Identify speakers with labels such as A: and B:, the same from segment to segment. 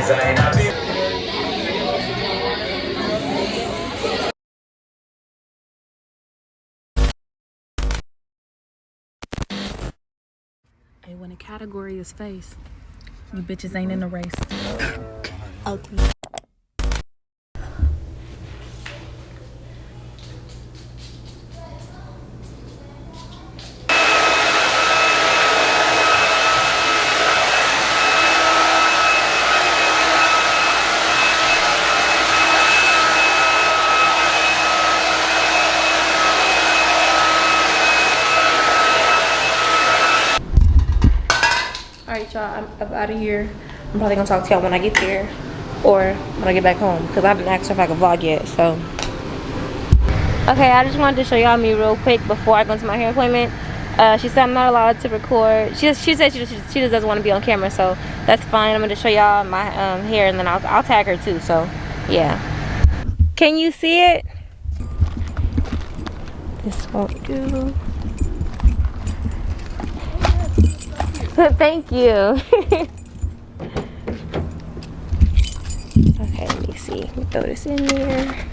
A: Hey, when a category is face, you bitches ain't in the race. Okay. Alright, y'all, I'm up out of here. I'm probably gonna talk to y'all when I get there or when I get back home because I haven't asked her if I can vlog yet. So, okay, I just wanted to show y'all me real quick before I go into my hair appointment. She said I'm not allowed to record. She said she just doesn't want to be on camera, so that's fine. I'm gonna show y'all my hair and then I'll tag her too. So, yeah. Can you see it? This won't do. Thank you. Okay, let me see. Let me throw this in here.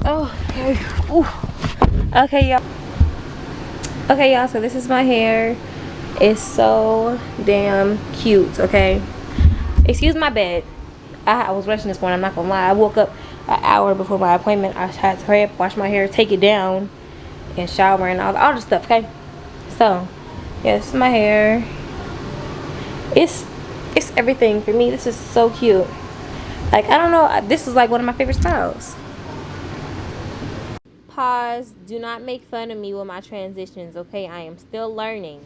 A: Oh, okay. Ooh. Okay, y'all. Okay, y'all. So this is my hair. It's so damn cute. Okay. Excuse my bed. I was rushing this morning. I'm not gonna lie. I woke up an hour before my appointment. I had to hurry up, wash my hair, take it down, and shower and all the stuff. Okay. So. Yeah, this is my hair. It's everything for me. This is so cute. Like, I don't know, this is like one of my favorite styles. Pause. Do not make fun of me with my transitions, okay? I am still learning.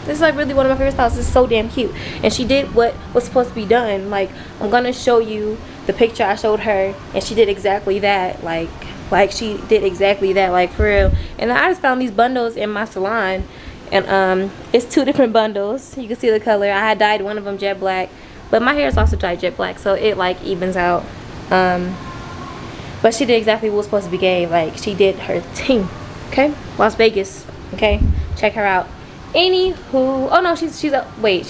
A: This is like really one of my favorite styles. This is so damn cute. And she did what was supposed to be done. Like, I'm gonna show you the picture I showed her, and she did exactly that. Like she did exactly that, like, for real. And I just found these bundles in my salon. And it's 2 different bundles. You can see the color. I had dyed one of them jet black, but my hair is also dyed jet black, so it like evens out. But she did exactly what was supposed to be gay. Like, she did her thing. Okay, Las Vegas. Okay, check her out. Anywho, oh no, she's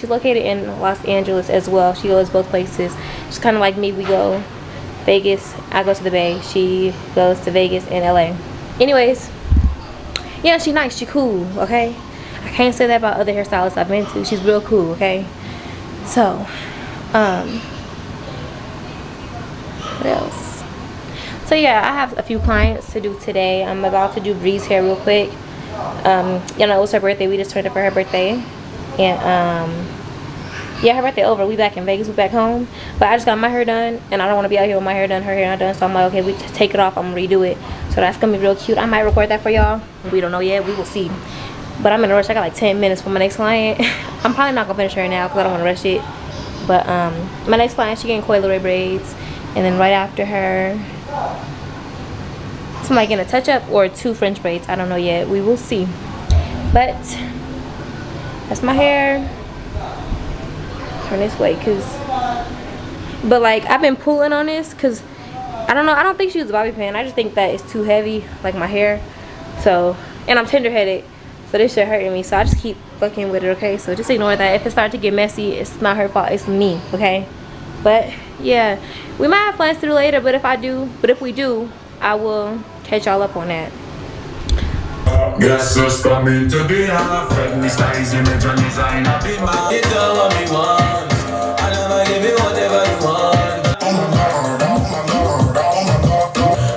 A: located in Los Angeles as well. She goes both places. She's kind of like me. We go Vegas. I go to the Bay. She goes to Vegas and LA. Anyways, yeah, she nice. She cool. Okay. I can't say that about other hairstylists I've been to. She's real cool, okay? So, what else? So yeah, I have a few clients to do today. I'm about to do Bree's hair real quick. You know, it was her birthday. We just turned up for her birthday. And, yeah, her birthday over. We back in Vegas. We back home. But I just got my hair done. And I don't want to be out here with my hair done, her hair not done. So I'm like, okay, we take it off. I'm going to redo it. So that's going to be real cute. I might record that for y'all. We don't know yet. We will see. But I'm in a rush. I got like 10 minutes for my next client. I'm probably not gonna finish her now because I don't want to rush it. But my next client, she getting coiloray braids, and then right after her, somebody getting a touch up or 2 French braids. I don't know yet. We will see. But that's my hair. Turn this way, but like I've been pulling on this because I don't know. I don't think she was a bobby pin. I just think that it's too heavy, like my hair. So, and I'm tender-headed. So this shit hurting me, so I just keep fucking with it, okay? So just ignore that. If it starts to get messy, it's not her fault, it's me, okay? But yeah, we might have plans to do later, but if we do, I will catch y'all up on that.
B: Guess who's coming to dinner? Friend, Mr. Easy, Major Designer, be mine. You don't want me once, I never give you whatever you want.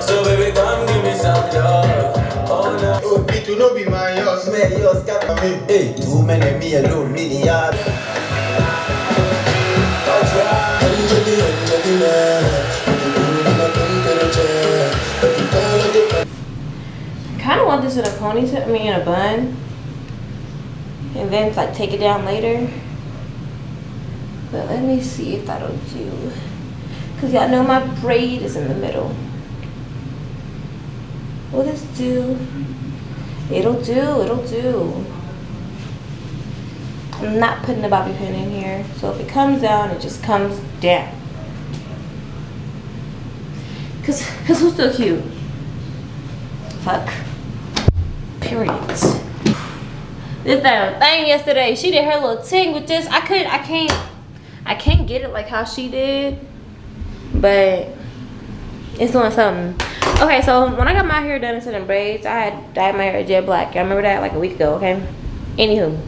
B: So baby, come give me some love. Oh no, oh, it will not be my yours, man, yours got me. Hey, too many me alone, me the yard.
A: Kind of want this in a ponytail, I mean in a bun, and then like take it down later. But let me see if that'll do, cause y'all know my braid is in the middle. Will this do? It'll do. I'm not putting a bobby pin in here, so if it comes down, it just comes down. Cause who's still cute? Fuck. Periods. This damn thing yesterday, she did her little ting with this. I can't I can't get it like how she did, but it's doing something. Okay, so when I got my hair done instead of braids, I had dyed my hair jet black. I remember that like a week ago, okay? Anywho.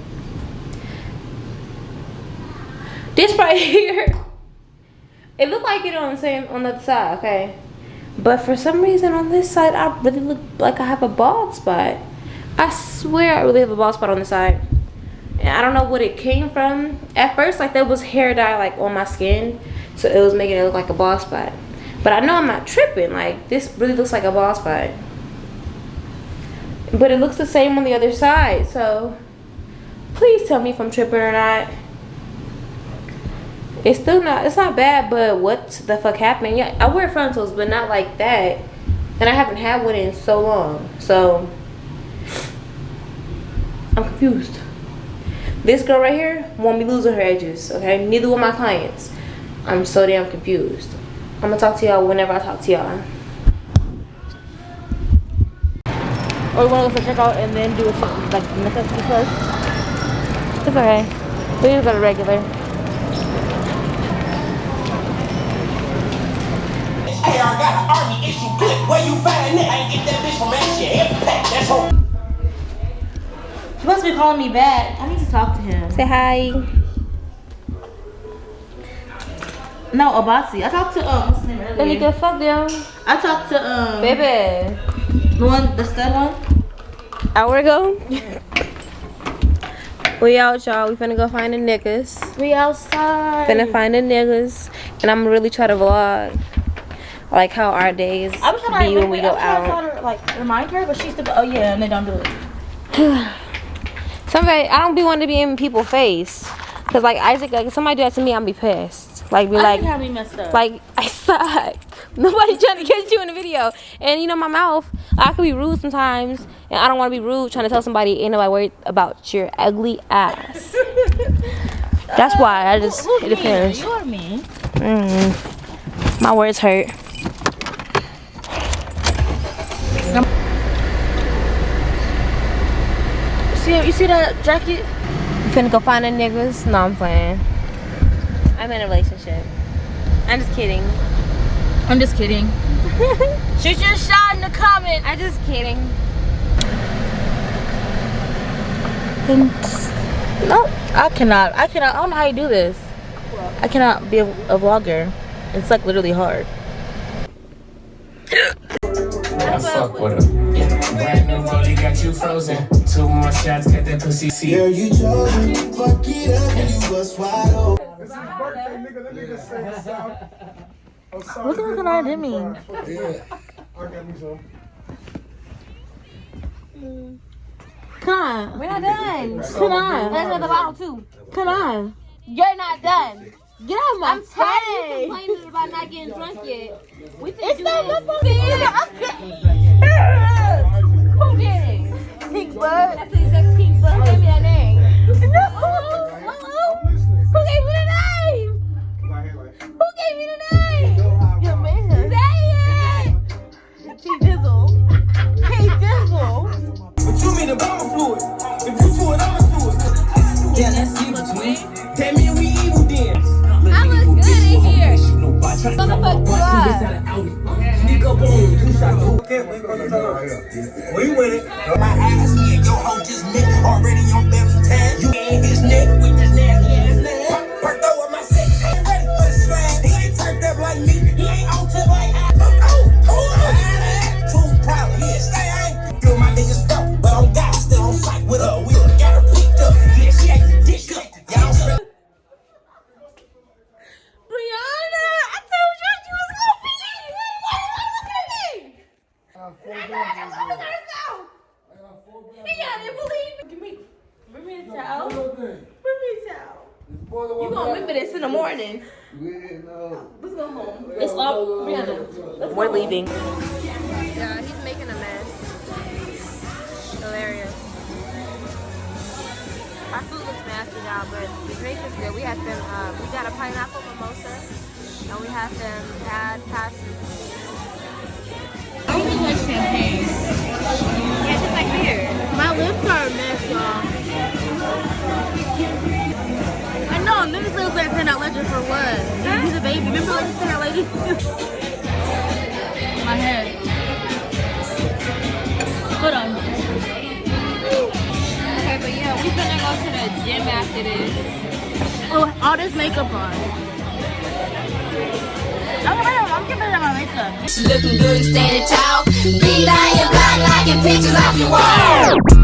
A: This right here, it looked like it on the other side, okay? But for some reason on this side, I really look like I have a bald spot. I swear I really have a bald spot on the side. And I don't know what it came from. At first, like there was hair dye like on my skin, so it was making it look like a bald spot. But I know I'm not tripping. Like this really looks like a bald spot. But it looks the same on the other side. So please tell me if I'm tripping or not. It's still not, it's not bad, but what the fuck happened? Yeah, I wear frontals, but not like that. And I haven't had one in so long. So I'm confused. This girl right here won't be losing her edges, okay? Neither will my clients. I'm so damn confused. I'm gonna talk to y'all whenever I talk to y'all.
C: Or we want to go check out and then do a check, like necessity first.
A: It's okay. We just got a regular.
D: Hey, I got an army issue clip. Where you find it? I ain't get that bitch from Action. That's all.
C: He must be calling me back. I need to talk to him.
A: Say hi.
C: No, Abasi. I talked to what's his name earlier?
A: Let me get fuck them.
C: I talked to
A: Baby.
C: the one, the stud one.
A: Hour ago. We out, y'all. We finna go find the niggas.
C: We outside.
A: Finna find the niggas, and I'm really try to vlog like how our days
C: I'm trying
A: be when we go out.
C: tell her, like remind her, but she's still. Oh yeah, and they don't do it.
A: Somebody, I don't be wanting to be in people's face, cause like Isaac, like if somebody do that to me, I'm be pissed. Like be like,
C: have me messed up.
A: like I suck. Nobody trying to catch you in the video, and you know my mouth. I could be rude sometimes, and I don't want to be rude trying to tell somebody ain't nobody worried about your ugly ass. That's why I just it depends.
C: You are mean.
A: My words hurt.
C: You see that jacket?
A: You finna go find the niggas? No, I'm playing. I'm in a relationship. I'm just kidding.
C: I'm just kidding. Shoot your shot in the comment.
A: I'm just kidding.
C: No, I cannot. I don't know how you do this. I cannot be a vlogger. It's like literally hard.
B: I fuck with her. Brand new rollie got you frozen. 2 more shots, get that pussy see.
E: Girl, you chosen. Fuck it up and you bust wide open.
F: This is birthday, nigga. That nigga say South.
C: Look at what I did mean.
F: Yeah. I got me some.
C: Come on.
A: We're not done.
C: Come on.
A: There's another bottle too.
C: Come on.
A: You're not done.
C: Get out of my
A: I'm tired of you complaining about not getting drunk yet. We
C: It's
A: do
C: not
A: this.
C: my
A: Who did it?
C: Pink bud.
A: That's the exact Tink, but who gave me that name?
C: No.
A: Who gave me the name? Who gave me the name?
C: Your man.
A: Say it!
C: T Dizzle. T Dizzle.
D: But you mean the bomber fluid. If you do it, I'ma do it. Yeah, let's see between. That mean we evil then.
A: I look good in here. Motherfucker, you are.
D: Sneak up on you, 2 shots. We with it. My ass, me and your hoe just met. Already on family time. You ain't his neck with this nasty ass leg. Perked up with my sex. Ain't ready for the swag. He ain't turned up like me. He ain't on tip like I. Too proud. Yeah, stay. I ain't feel my niggas stuck. But on God, still on sight with her. We got her picked up. Yeah, she ain't the dick up. Y'all spell.
A: Brianna, I told you she was gonna be in. Why did I look at me? I told her herself. And y'all didn't believe me.
C: Bring me a towel.
F: You
C: You gonna remember this in the morning. Let's go home. It's up. Brianna.
A: We're leaving. Yeah, he's making a mess. Hilarious. Our food looks nasty now, but the drink is good. We had them, we got a pineapple mimosa, and we have them add passion.
C: I really like champagne.
A: Yeah, just like beer.
C: My lips are a mess, y'all. I know, niggas live like $10 legend for My hair. Hold on.
A: Okay, but yeah, we finna go to the gym after this.
C: Oh, all this makeup on. I'm giving them my makeup.
G: Looking good, standing tall. Be lying, blind, liking pictures off your wall.